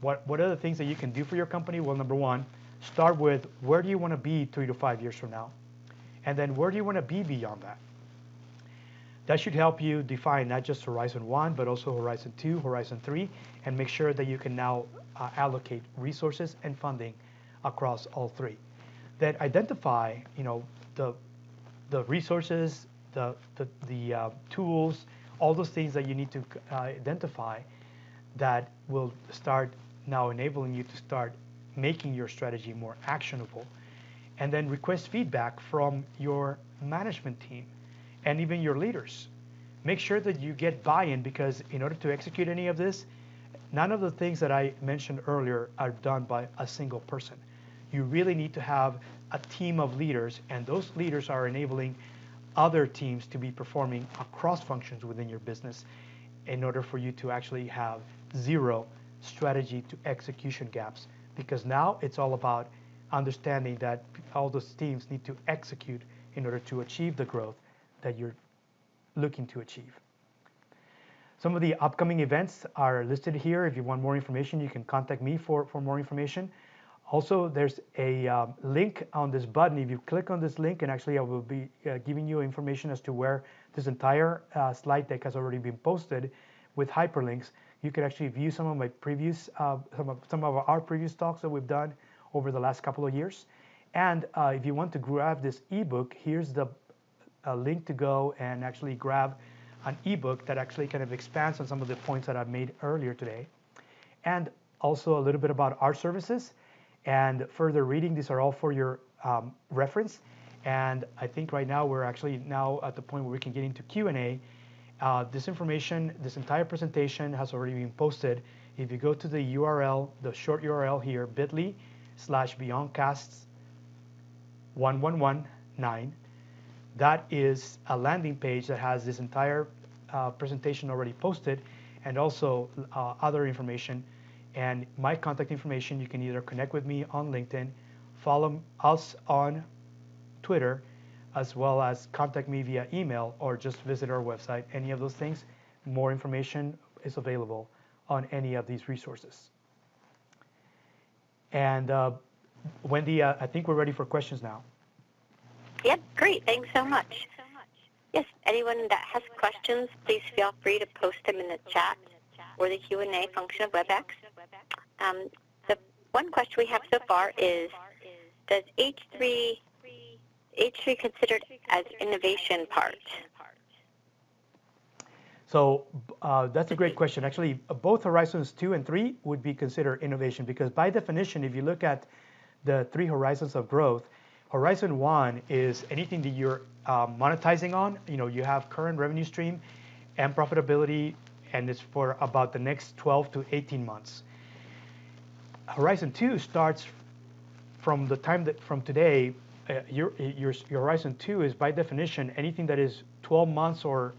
[SPEAKER 2] What are the things that you can do for your company? Well, number 1, start with where do you want to be 3 to 5 years from now, and then where do you want to be beyond that? That should help you define not just Horizon 1, but also Horizon 2, Horizon 3, and make sure that you can now allocate resources and funding across all 3. Then identify, the resources, the tools, all those things that you need to identify that will start now enabling you to start making your strategy more actionable. And then request feedback from your management team and even your leaders. Make sure that you get buy-in, because in order to execute any of this, none of the things that I mentioned earlier are done by a single person. You really need to have a team of leaders, and those leaders are enabling other teams to be performing across functions within your business in order for you to actually have zero strategy to execution gaps. Because now it's all about understanding that all those teams need to execute in order to achieve the growth that you're looking to achieve. Some of the upcoming events are listed here. If you want more information, you can contact me for more information. Also, there's a link on this button. If you click on this link, and actually I will be giving you information as to where this entire slide deck has already been posted with hyperlinks. You can actually view some of my previous, some of our previous talks that we've done over the last couple of years. And if you want to grab this ebook, here's the link to go and actually grab an ebook that actually kind of expands on some of the points that I've made earlier today. And also a little bit about our services and further reading. These are all for your reference. And I think right now we're actually now at the point where we can get into Q&A. This information, this entire presentation has already been posted. If you go to the URL, the short URL here, bit.ly/beyondcasts1119, that is a landing page that has this entire presentation already posted, and also other information. And my contact information, you can either connect with me on LinkedIn, follow us on Twitter, as well as contact me via email, or just visit our website. Any of those things, more information is available on any of these resources. And Wendy, I think we're ready for questions now.
[SPEAKER 1] Yep, great. Thanks so much. Yes, anyone that has questions, please feel free to post them in the chat or the Q&A function of WebEx. The one question we have so far is, does H3 considered as innovation part?
[SPEAKER 2] So that's a great question. Actually, both Horizons 2 and 3 would be considered innovation, because by definition, if you look at the 3 horizons of growth, Horizon 1 is anything that you're monetizing on. You know, you have current revenue stream and profitability, and it's for about the next 12 to 18 months. Horizon 2 starts from the time that from today. Your Horizon 2 is by definition anything that is 12 months or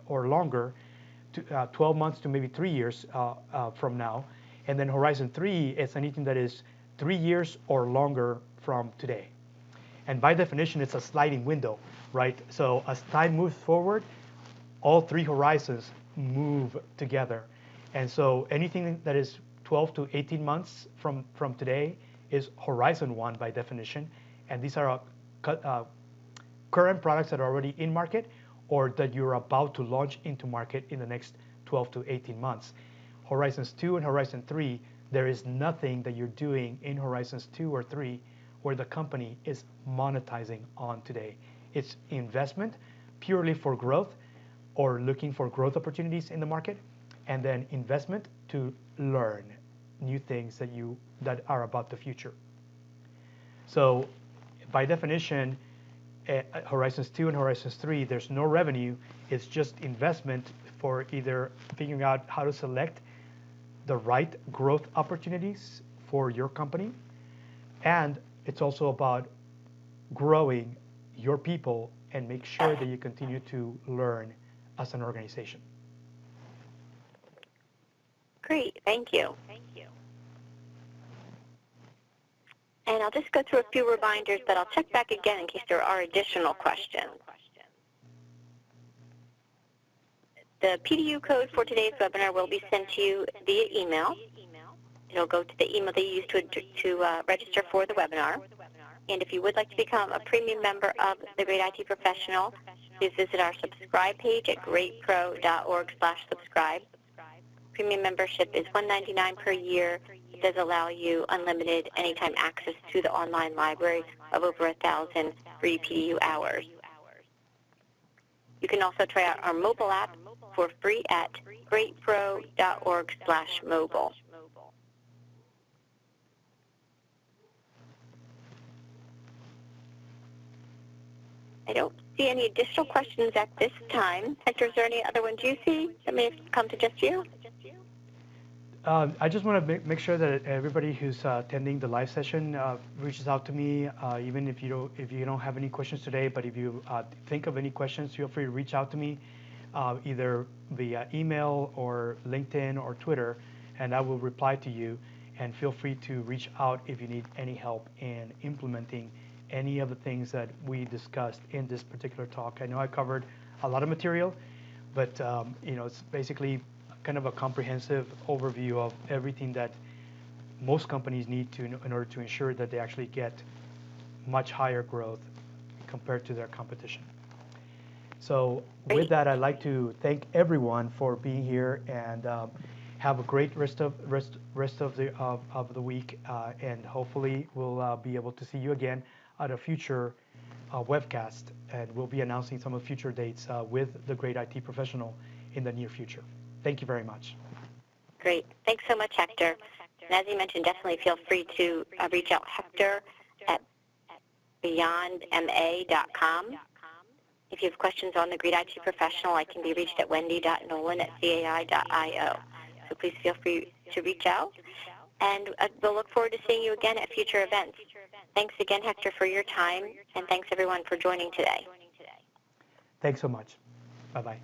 [SPEAKER 2] longer, 12 months to maybe 3 years from now. And then Horizon 3 is anything that is 3 years or longer from today. And by definition, it's a sliding window, right? So as time moves forward, all 3 horizons move together. And so anything that is 12 to 18 months from today is Horizon 1 by definition. And these are current products that are already in market or that you're about to launch into market in the next 12 to 18 months. Horizons 2 and Horizon 3, there is nothing that you're doing in Horizons 2 or 3 where the company is monetizing on today. It's investment purely for growth or looking for growth opportunities in the market, and then investment to learn new things that are about the future. So by definition, Horizons 2 and Horizons 3, there's no revenue. It's just investment for either figuring out how to select the right growth opportunities for your company, and it's also about growing your people and make sure that you continue to learn as an organization.
[SPEAKER 1] Great, thank you. And I'll just go through a few reminders, but I'll check back again in case there are additional questions. The PDU code for today's webinar will be sent to you via email. It'll go to the email that you used to register for the webinar. And if you would like to become a premium member of The Great IT Professional, please visit our subscribe page at greatpro.org/subscribe. Premium membership is $199 per year. It does allow you unlimited anytime access to the online library of over 1,000 free PDU hours. You can also try out our mobile app for free at greatpro.org/mobile. I don't see any additional questions at this time. Hector, is there any other ones you see that may have come to just you?
[SPEAKER 2] I just want to make sure that everybody who's attending the live session reaches out to me, even if you don't have any questions today. But if you think of any questions, feel free to reach out to me, either via email or LinkedIn or Twitter, and I will reply to you. And feel free to reach out if you need any help in implementing any of the things that we discussed in this particular talk. I know I covered a lot of material, but it's basically kind of a comprehensive overview of everything that most companies need to in order to ensure that they actually get much higher growth compared to their competition. So with that, I'd like to thank everyone for being here, and have a great rest of the week, and hopefully we'll be able to see you again at a future webcast, and we'll be announcing some of the future dates with the great IT professional in the near future. Thank you very much.
[SPEAKER 1] Great. Thanks so much, Hector. And as you mentioned, definitely feel free to reach out Hector at beyondma.com. If you have questions on the great IT professional, I can be reached at wendy.nolan@cai.io. So please feel free to reach out. And we'll look forward to seeing you again at future events. Thanks again, Hector, for your time, and thanks everyone for joining today.
[SPEAKER 2] Thanks so much. Bye-bye.